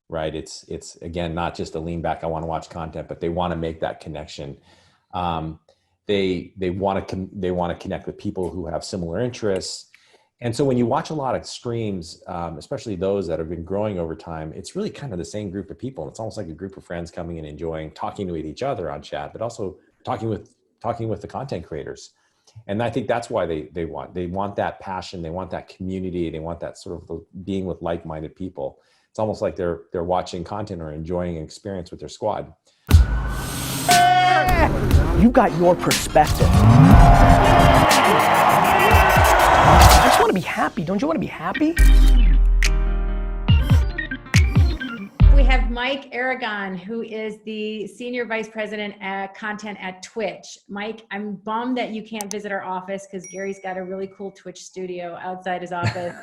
right? It's again, not just a lean back, I want to watch content, but they want to make that connection. They want to connect with people who have similar interests. And so when you watch a lot of streams, especially those that have been growing over time, it's really kind of the same group of people. It's almost like a group of friends coming and enjoying talking with each other on chat, but also talking with the content creators. And I think that's why they want that passion. They want that community. They want that sort of being with like-minded people. It's almost like they're watching content or enjoying an experience with their squad. You got your perspective. I just want to be happy. Don't you want to be happy? We have Mike Aragon, who is the Senior Vice President at Content at Twitch. Mike, I'm bummed that you can't visit our office because Gary's got a really cool Twitch studio outside his office.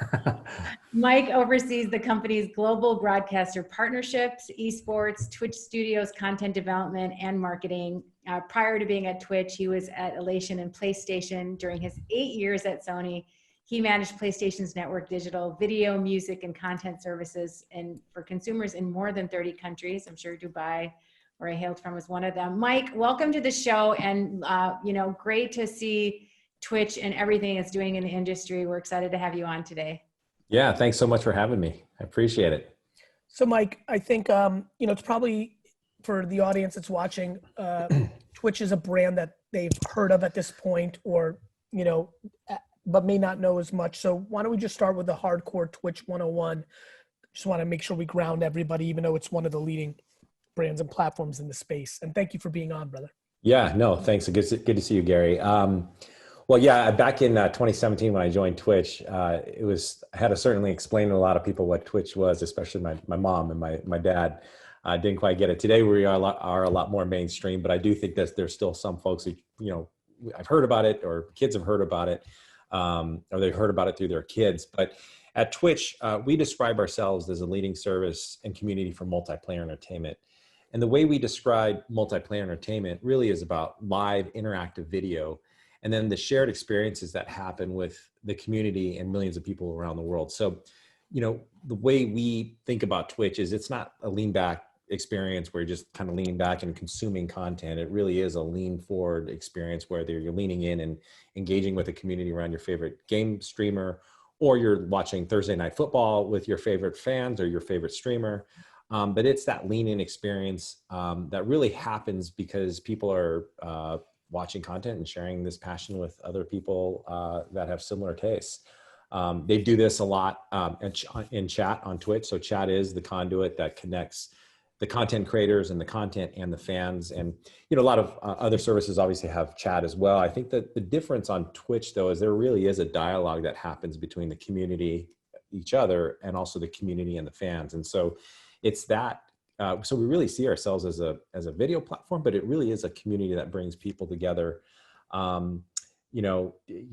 Mike oversees the company's global broadcaster partnerships, esports, Twitch studios, content development, and marketing. Prior to being at Twitch, he was at Elation and PlayStation. During his 8 years at Sony, he managed PlayStation's network digital, video, music, and content services for consumers in more than 30 countries. I'm sure Dubai, where I hailed from, was one of them. Mike, welcome to the show, and great to see Twitch and everything it's doing in the industry. We're excited to have you on today. Yeah, thanks so much for having me. I appreciate it. So Mike, I think, it's probably for the audience that's watching, Twitch is a brand that they've heard of at this point, or, but may not know as much. So why don't we just start with the hardcore Twitch 101? Just want to make sure we ground everybody, even though it's one of the leading brands and platforms in the space. And thank you for being on, brother. Yeah, no, thanks. Good to see you, Gary. Well, yeah, back in 2017 when I joined Twitch, I had to certainly explain to a lot of people what Twitch was, especially my mom and my dad. Didn't quite get it. Today we are a lot more mainstream, but I do think that there's still some folks who, I've heard about it, or kids have heard about it, or they've heard about it through their kids. But at Twitch, we describe ourselves as a leading service and community for multiplayer entertainment. And the way we describe multiplayer entertainment really is about live interactive video, and then the shared experiences that happen with the community and millions of people around the world. So, the way we think about Twitch is it's not a lean back experience where you're just kind of leaning back and consuming content. It really is a lean forward experience where you're leaning in and engaging with the community around your favorite game streamer, or you're watching Thursday Night Football with your favorite fans or your favorite streamer. But it's that lean in experience that really happens because people are watching content and sharing this passion with other people that have similar tastes. They do this a lot in chat on Twitch. So chat is the conduit that connects the content creators and the content and the fans. And, a lot of other services obviously have chat as well. I think that the difference on Twitch, though, is there really is a dialogue that happens between the community, each other, and also the community and the fans. And so it's that. So we really see ourselves as a video platform, but it really is a community that brings people together.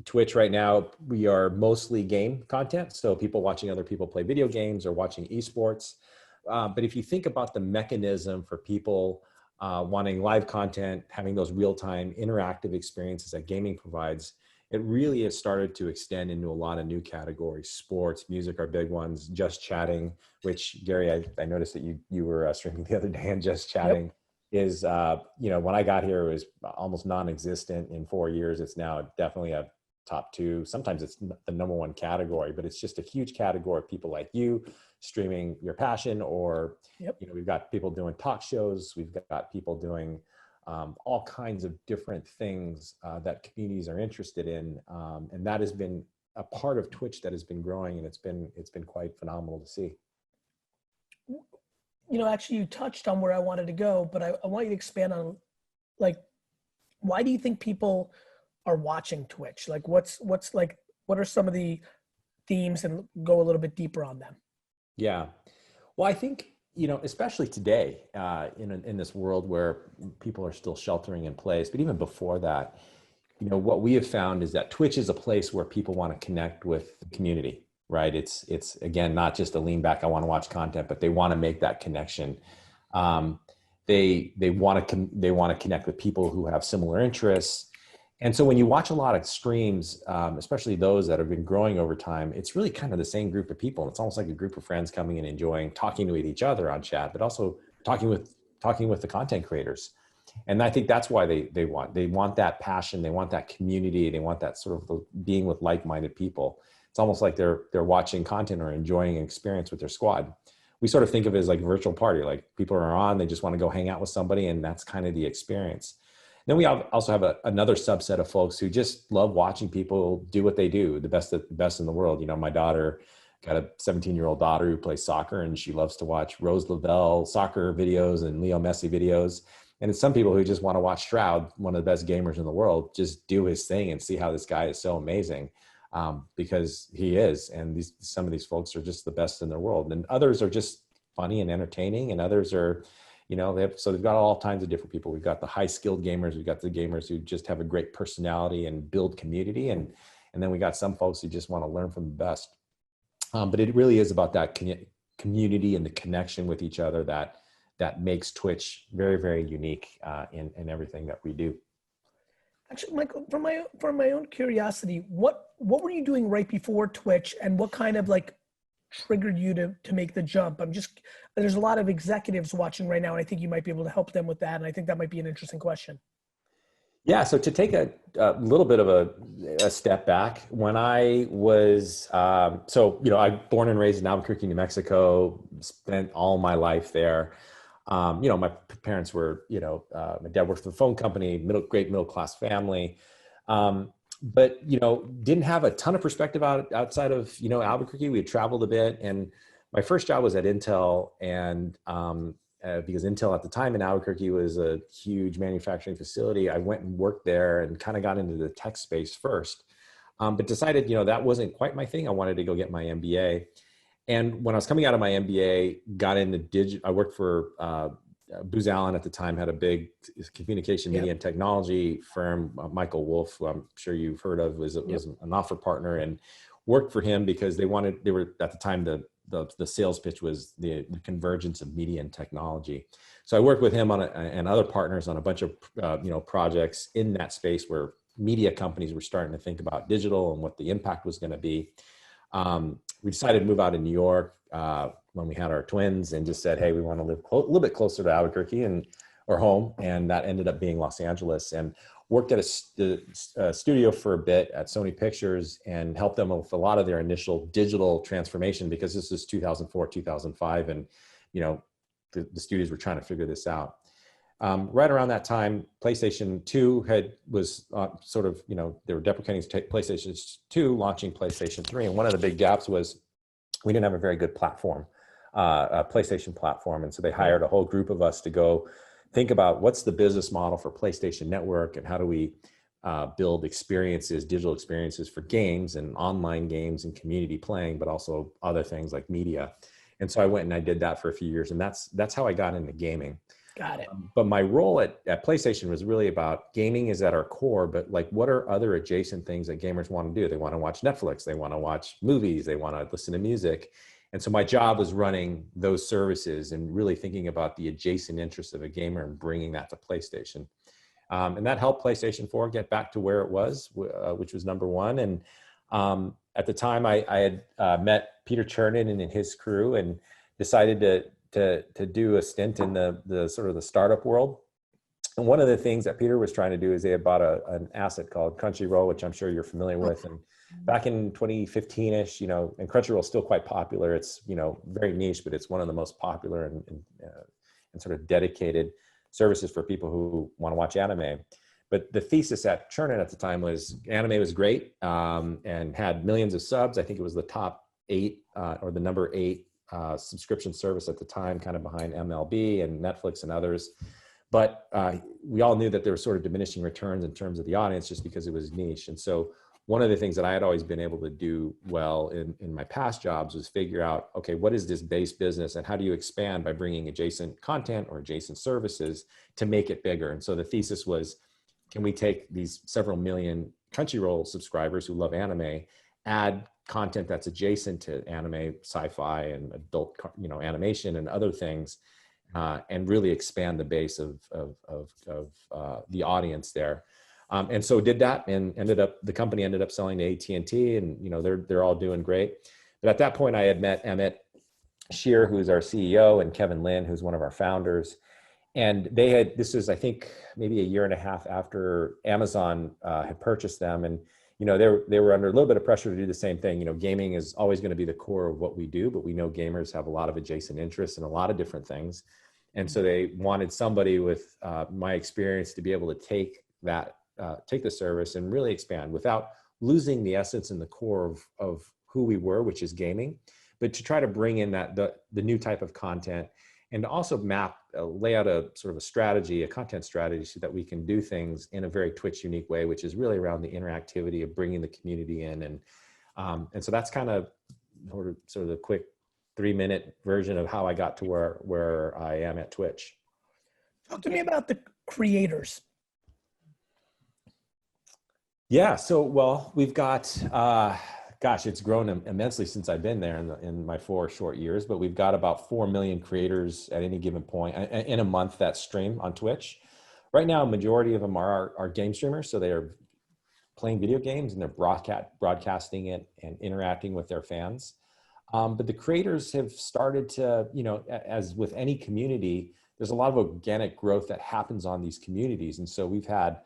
Twitch right now, we are mostly game content. So people watching other people play video games or watching esports. But if you think about the mechanism for people wanting live content, having those real-time interactive experiences that gaming provides, it really has started to extend into a lot of new categories. Sports, music are big ones, just chatting, which Gary, I noticed that you were streaming the other day, and just chatting. Yep. Is, when I got here, it was almost non-existent. In 4 years, it's now definitely a top 2. Sometimes it's the number 1 category, but it's just a huge category of people like you streaming your passion, or, yep. We've got people doing talk shows. We've got people doing all kinds of different things that communities are interested in. And that has been a part of Twitch that has been growing, and it's been quite phenomenal to see. Actually you touched on where I wanted to go, but I want you to expand on, why do you think people are watching Twitch? What are some of the themes, and go a little bit deeper on them? Yeah. Well, I think, especially today, in this world where people are still sheltering in place, but even before that, what we have found is that Twitch is a place where people want to connect with the community. Right. It's again, not just a lean back, I want to watch content, but they want to make that connection. They want to connect with people who have similar interests. And so when you watch a lot of streams, especially those that have been growing over time, it's really kind of the same group of people. It's almost like a group of friends coming and enjoying talking with each other on chat, but also talking with the content creators. And I think that's why they want that passion, they want that community, they want that sort of being with like-minded people. It's almost like they're watching content or enjoying an experience with their squad. We sort of think of it as like a virtual party, like people are on, they just want to go hang out with somebody, and that's kind of the experience. Then we also have another subset of folks who just love watching people do what they do, the best in the world. You know, my daughter got a 17-year-old daughter who plays soccer, and she loves to watch Rose Lavelle soccer videos and Leo Messi videos. And it's some people who just want to watch Stroud, one of the best gamers in the world, just do his thing and see how this guy is so amazing, because he is. And some of these folks are just the best in their world. And others are just funny and entertaining, and others are, you know, they've got all kinds of different people. We've got the high skilled gamers. We've got the gamers who just have a great personality and build community. And then we got some folks who just want to learn from the best. But it really is about that community and the connection with each other that makes Twitch very, very unique in everything that we do. Actually, Michael, from my own curiosity, what were you doing right before Twitch, and what kind of like triggered you to make the jump? There's a lot of executives watching right now, and I think you might be able to help them with that. And I think that might be an interesting question. Yeah, so to take a little bit of a step back, when I was, I'm born and raised in Albuquerque, New Mexico, spent all my life there. My parents were, my dad worked for the phone company, great middle-class family. But, didn't have a ton of perspective outside of, Albuquerque. We had traveled a bit, and my first job was at Intel, and because Intel at the time in Albuquerque was a huge manufacturing facility, I went and worked there and kind of got into the tech space first, but decided, that wasn't quite my thing. I wanted to go get my MBA. And when I was coming out of my MBA, got into digital. I worked for Booz Allen at the time, had a big communication, media, and technology firm. Michael Wolf, who I'm sure you've heard of, was an offer partner, and worked for him because they were at the time the sales pitch was the convergence of media and technology. So I worked with him and other partners on a bunch of projects in that space where media companies were starting to think about digital and what the impact was going to be. We decided to move out of New York when we had our twins, and just said, hey, we want to live a little bit closer to Albuquerque or home. And that ended up being Los Angeles, and worked at a studio for a bit at Sony Pictures and helped them with a lot of their initial digital transformation, because this is 2004, 2005. And, the studios were trying to figure this out. Right around that time, PlayStation 2 was they were deprecating PlayStation 2, launching PlayStation 3. And one of the big gaps was we didn't have a very good platform, a PlayStation platform. And so they hired a whole group of us to go think about what's the business model for PlayStation Network, and how do we build digital experiences for games and online games and community playing, but also other things like media. And so I went and I did that for a few years, and that's how I got into gaming. Got it. But my role at PlayStation was really about gaming is at our core, but like, what are other adjacent things that gamers want to do? They want to watch Netflix, they want to watch movies, they want to listen to music. And so my job was running those services and really thinking about the adjacent interests of a gamer and bringing that to PlayStation. And that helped PlayStation 4 get back to where it was, which was number one. And at the time I had met Peter Chernin and his crew, and decided to do a stint in the sort of the startup world. And one of the things that Peter was trying to do is they had bought an asset called Crunchyroll, which I'm sure you're familiar with. And back in 2015-ish, and Crunchyroll is still quite popular. It's, very niche, but it's one of the most popular and sort of dedicated services for people who want to watch anime. But the thesis at Chernin at the time was anime was great, and had millions of subs. I think it was the top 8 or the number 8 subscription service at the time, kind of behind MLB and Netflix and others. But we all knew that there were sort of diminishing returns in terms of the audience, just because it was niche. And so one of the things that I had always been able to do well in my past jobs was figure out, okay, what is this base business, and how do you expand by bringing adjacent content or adjacent services to make it bigger? And so the thesis was, can we take these several million Crunchyroll subscribers who love anime, add content that's adjacent to anime, sci-fi, and adult, animation and other things, and really expand the base of the audience there. And so did that, and the company ended up selling to AT&T, and they're all doing great. But at that point, I had met Emmett Shear, who's our CEO, and Kevin Lin, who's one of our founders. And this is, I think, maybe a year and a half after Amazon had purchased them. And, they were under a little bit of pressure to do the same thing. Gaming is always going to be the core of what we do, but we know gamers have a lot of adjacent interests in a lot of different things. And so they wanted somebody with my experience to be able to take the service and really expand without losing the essence and the core of who we were, which is gaming, but to try to bring in the new type of content, and to also lay out a sort of a content strategy, so that we can do things in a very Twitch unique way, which is really around the interactivity of bringing the community in. And so that's kind of sort of the quick 3-minute version of how I got to where I am at Twitch. Talk to me about the creators. Yeah, so, well, we've got, it's grown immensely since I've been there in my 4 short years, but we've got about 4 million creators at any given point in a month that stream on Twitch. Right now, a majority of them are game streamers, so they are playing video games and they're broadcasting it and interacting with their fans. But the creators have started to, as with any community, there's a lot of organic growth that happens on these communities. And so we've had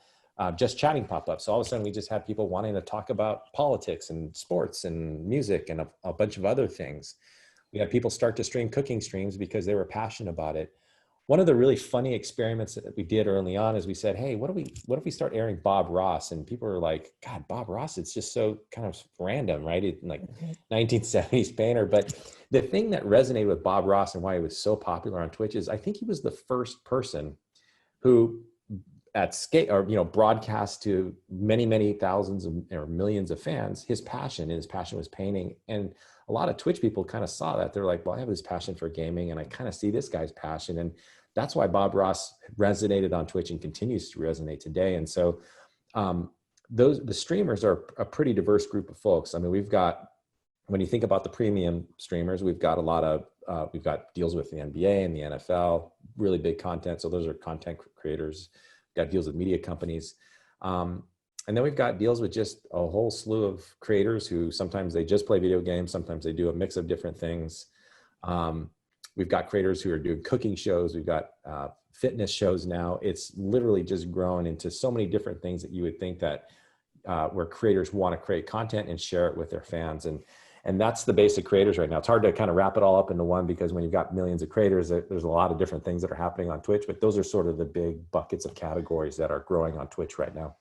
just chatting pop up. So all of a sudden we just had people wanting to talk about politics and sports and music and a bunch of other things. We had people start to stream cooking streams because they were passionate about it. One of the really funny experiments that we did early on is we said, hey, what if we start airing Bob Ross? And people were like, God, Bob Ross, it's just so kind of random, right? Like 1970s painter. But the thing that resonated with Bob Ross and why he was so popular on Twitch is I think he was the first person who at scale, or broadcast to many, many thousands or millions of fans his passion, and his passion was painting. And a lot of Twitch people kind of saw that. They're like, well, I have this passion for gaming, and I kind of see this guy's passion. And that's why Bob Ross resonated on Twitch and continues to resonate today. And so the streamers are a pretty diverse group of folks. I mean, we've got, when you think about the premium streamers, we've got a lot of, we've got deals with the NBA and the NFL, really big content. So those are content creators. Got deals with media companies. And then we've got deals with just a whole slew of creators who sometimes they just play video games, sometimes they do a mix of different things. We've got creators who are doing cooking shows. We've got fitness shows now. It's literally just grown into so many different things that you would think that where creators want to create content and share it with their fans. And that's the basic creators right now. It's hard to kind of wrap it all up into one, because when you've got millions of creators, there's a lot of different things that are happening on Twitch, but those are sort of the big buckets of categories that are growing on Twitch right now.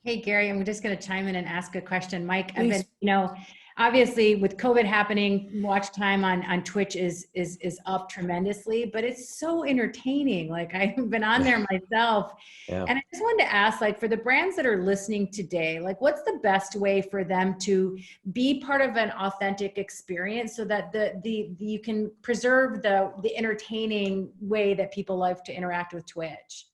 Hey, Gary, I'm just going to chime in and ask a question. Mike, Please. I've been, obviously with COVID happening, watch time on Twitch is up tremendously, but it's so entertaining. Like, I've been on there myself. Yeah. And I just wanted to ask, like, for the brands that are listening today, like, what's the best way for them to be part of an authentic experience so that you can preserve the entertaining way that people like to interact with Twitch?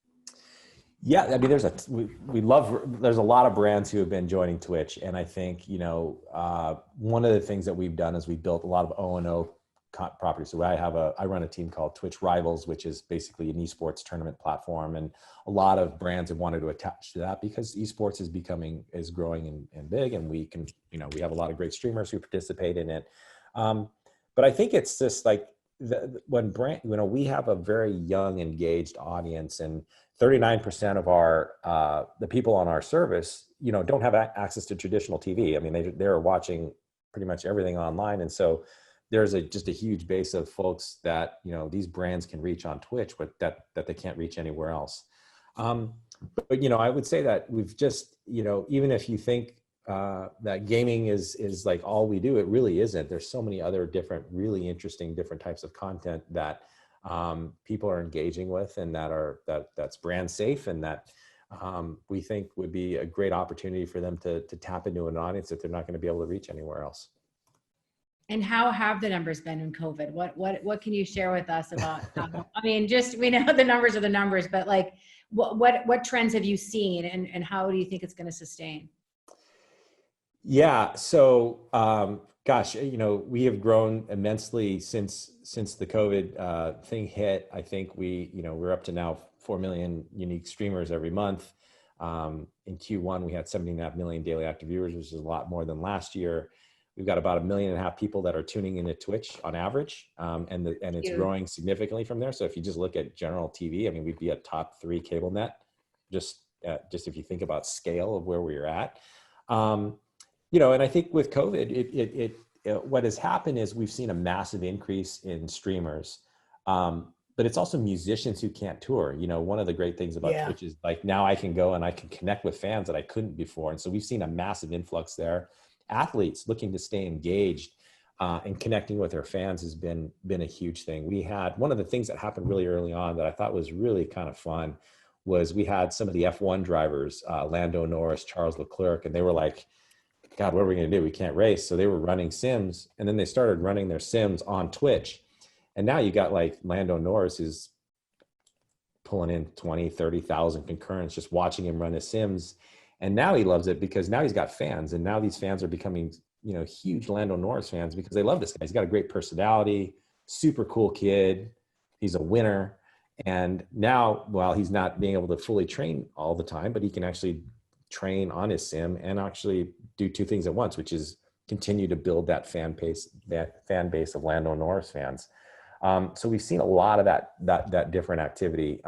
Yeah, I mean, there's a lot of brands who have been joining Twitch, and I think one of the things that we've done is we built a lot of O&O properties. So I run a team called Twitch Rivals, which is basically an esports tournament platform, and a lot of brands have wanted to attach to that because esports is growing and big, and we can we have a lot of great streamers who participate in it. But I think it's just like we have a very young, engaged audience, and 39% of the people on our service, don't have access to traditional TV. I mean, they're watching pretty much everything online. And so there's just a huge base of folks that, these brands can reach on Twitch, but that they can't reach anywhere else. But I would say that we've just, even if you think that gaming is like all we do, it really isn't. There's so many other really interesting different types of content that people are engaging with, and that's brand safe, and that we think would be a great opportunity for them to tap into an audience that they're not going to be able to reach anywhere else. And how have the numbers been in COVID? What can you share with us about? I mean, we know the numbers are the numbers, but like, what trends have you seen, and how do you think it's going to sustain? Yeah. So, we have grown immensely since the COVID thing hit. I think we're up to now 4 million unique streamers every month. In Q1, we had 17.5 million daily active viewers, which is a lot more than last year. We've got about 1.5 million people that are tuning into Twitch on average, and it's growing significantly from there. So if you just look at general TV, I mean, we'd be a top 3 cable net, just if you think about scale of where we're at. You know, and I think with COVID, what has happened is we've seen a massive increase in streamers, but it's also musicians who can't tour. You know, one of the great things about Twitch is like now I can go and I can connect with fans that I couldn't before, and so we've seen a massive influx there. Athletes looking to stay engaged and connecting with their fans has been a huge thing. We had one of the things that happened really early on that I thought was really kind of fun was we had some of the F1 drivers, Lando Norris, Charles Leclerc, and they were like, God, what are we going to do? We can't race. So they were running sims, and then they started running their sims on Twitch. And now you got like Lando Norris is pulling in 20, 30,000 concurrents, just watching him run his sims. And now he loves it because now he's got fans, and now these fans are becoming, you know, huge Lando Norris fans because they love this guy. He's got a great personality, super cool kid. He's a winner. And now, while he's not being able to fully train all the time, but he can actually train on his sim and actually do 2 things at once, which is continue to build that fan base of Lando Norris fans. So we've seen a lot of that different activity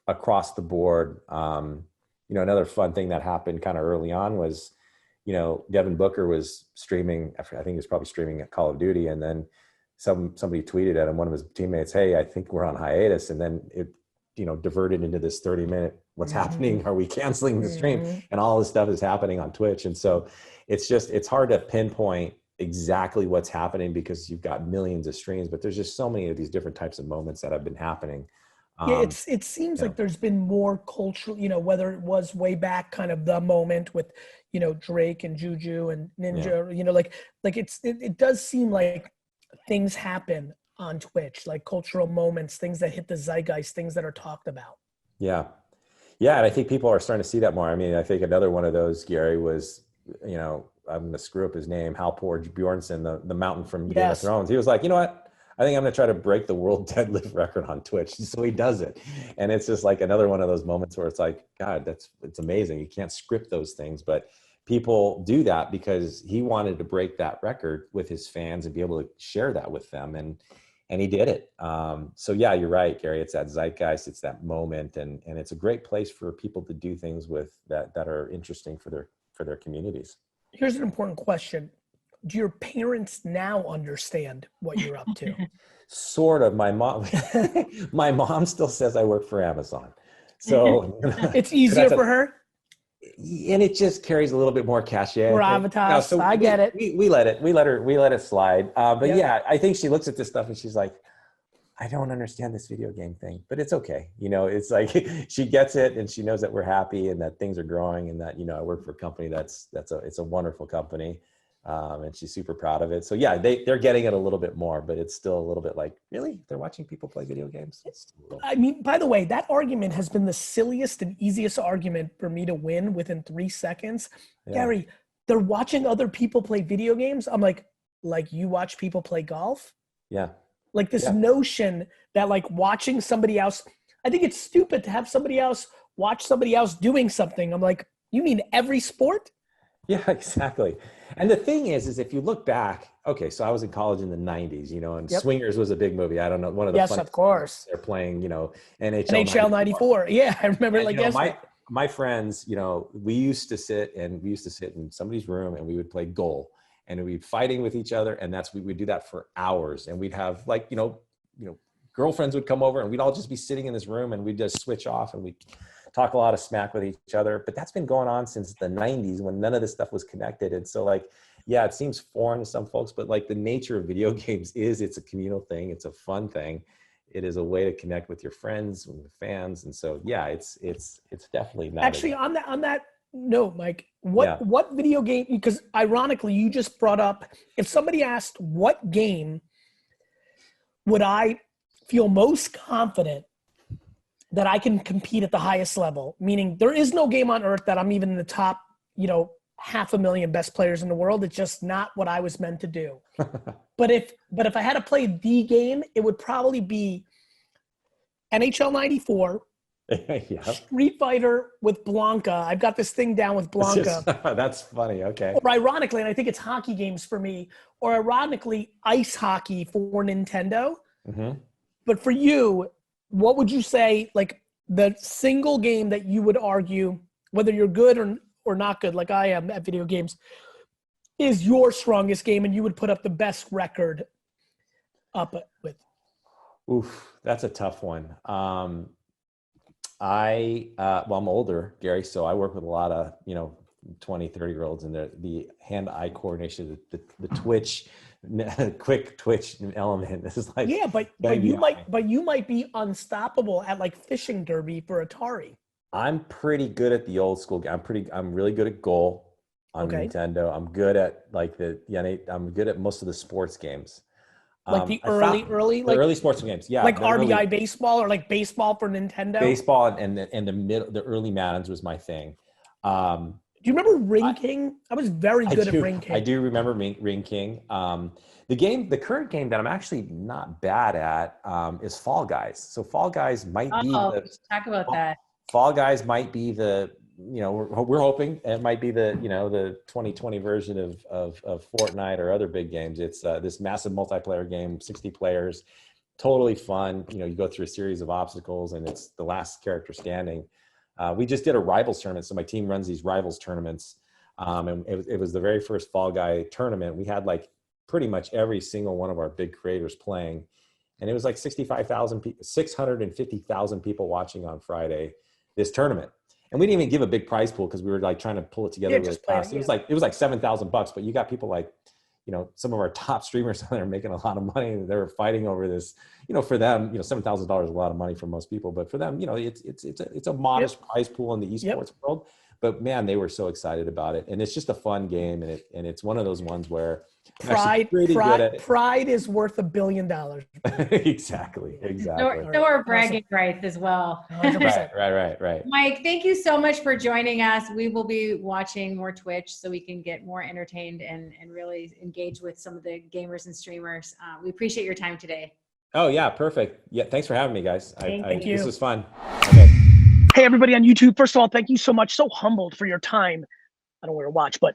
across the board. You know, another fun thing that happened kind of early on was, you know, Devin Booker was streaming. I think he was probably streaming at Call of Duty, and then somebody tweeted at him, one of his teammates, "Hey, I think we're on hiatus," and then it, you know, diverted into this 30-minute, what's happening? Are we canceling the stream? And all this stuff is happening on Twitch, and so it's hard to pinpoint exactly what's happening because you've got millions of streams, but there's just so many of these different types of moments that have been happening. Yeah, it seems like there's been more cultural, you know, whether it was way back kind of the moment with, you know, Drake and Juju and Ninja, you know, like it does seem like things happen on Twitch, like cultural moments, things that hit the zeitgeist, things that are talked about. Yeah. Yeah. And I think people are starting to see that more. I mean, I think another one of those, Gary, was, you know, I'm going to screw up his name, Halvor Bjornsson, the mountain from Game of Thrones. He was like, you know what? I think I'm going to try to break the world deadlift record on Twitch. So he does it. And it's just like another one of those moments where it's like, God, it's amazing. You can't script those things, but people do that because he wanted to break that record with his fans and be able to share that with them. And he did it. So yeah, you're right, Gary. It's that zeitgeist, it's that moment. And it's a great place for people to do things with that are interesting for their communities. Here's an important question. Do your parents now understand what you're up to? Sort of. My mom still says I work for Amazon. So it's easier for her. And it just carries a little bit more cachet. Gravitas. So I get it. We let it slide. But yeah, I think she looks at this stuff and she's like, I don't understand this video game thing, but it's okay. You know, it's like she gets it and she knows that we're happy and that things are growing and that, you know, I work for a company it's a wonderful company. And she's super proud of it. So yeah, they're getting it a little bit more, but it's still a little bit like, really? They're watching people play video games? I mean, by the way, that argument has been the silliest and easiest argument for me to win within 3 seconds. Yeah. Gary, they're watching other people play video games? I'm like you watch people play golf? Yeah. Like this notion that like watching somebody else, I think it's stupid to have somebody else watch somebody else doing something. I'm like, you mean every sport? Yeah, exactly. And the thing is if you look back, okay, so I was in college in the 90s, you know, and Swingers was a big movie. I don't know, one of the yes, of course. They're playing, you know, NHL 94. Yeah, I remember and, like you know, my friends, you know, we used to sit in somebody's room and we would play goal and we'd be fighting with each other, and we would do that for hours, and we'd have like, you know, girlfriends would come over and we'd all just be sitting in this room and we'd just switch off and we'd talk a lot of smack with each other. But that's been going on since the 90s when none of this stuff was connected. And so like, yeah, it seems foreign to some folks, but like the nature of video games is it's a communal thing. It's a fun thing. It is a way to connect with your friends and fans. And so, yeah, it's definitely not. Actually, on that note, Mike, what video game, because ironically, you just brought up, if somebody asked what game would I feel most confident that I can compete at the highest level, meaning there is no game on earth that I'm even in the top, you know, 500,000 best players in the world. It's just not what I was meant to do. But if I had to play the game, it would probably be NHL 94, Yeah. Street Fighter with Blanca. I've got this thing down with Blanca. That's funny. Okay. Or ironically, and I think it's hockey games for me, or ironically, ice hockey for Nintendo. Mm-hmm. But for you, what would you say, like the single game that you would argue, whether you're good or not good, like I am at video games, is your strongest game and you would put up the best record up with? Oof, that's a tough one. I'm older, Gary, so I work with a lot of, 20, 30-year-olds, and the hand-eye coordination, the twitch, quick twitch element is like, yeah, but you might be unstoppable at like fishing derby for Atari. I'm pretty good at the old school game. I'm really good at Goal on Nintendo. I'm good at I'm good at most of the sports games. Like the early sports games, yeah. Like RBI baseball or like baseball for Nintendo. Baseball and the early Maddens was my thing. Do you remember Ring King? I was very good at Ring King. I do remember Ring King. The current game that I'm actually not bad at is Fall Guys. So Fall Guys might be talk about that. Fall Guys might be we're hoping it might be the 2020 version of Fortnite or other big games. It's this massive multiplayer game, 60 players, totally fun. You go through a series of obstacles and it's the last character standing. We just did a Rivals tournament. So my team runs these Rivals tournaments. And it was the very first Fall Guy tournament. We had like pretty much every single one of our big creators playing. And it was like 650,000 people watching on Friday, this tournament. And we didn't even give a big prize pool because we were like trying to pull it together really fast. It was like $7,000, but you got people like, some of our top streamers on there making a lot of money. They were fighting over this, for them, $7,000 is a lot of money for most people, but for them, it's a modest prize pool in the esports world. But man, they were so excited about it, and it's just a fun game, and it's one of those ones where pride is worth $1 billion. Exactly. So are bragging rights as well. Right. Mike, thank you so much for joining us. We will be watching more Twitch so we can get more entertained and really engage with some of the gamers and streamers. We appreciate your time today. Oh yeah, perfect. Yeah, thanks for having me, guys. Thank you. This was fun. Okay. Hey, everybody on YouTube. First of all, thank you so much. So humbled for your time. I don't wear a watch, but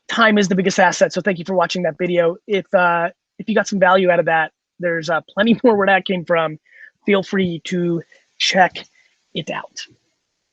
time is the biggest asset. So thank you for watching that video. If you got some value out of that, there's plenty more where that came from. Feel free to check it out.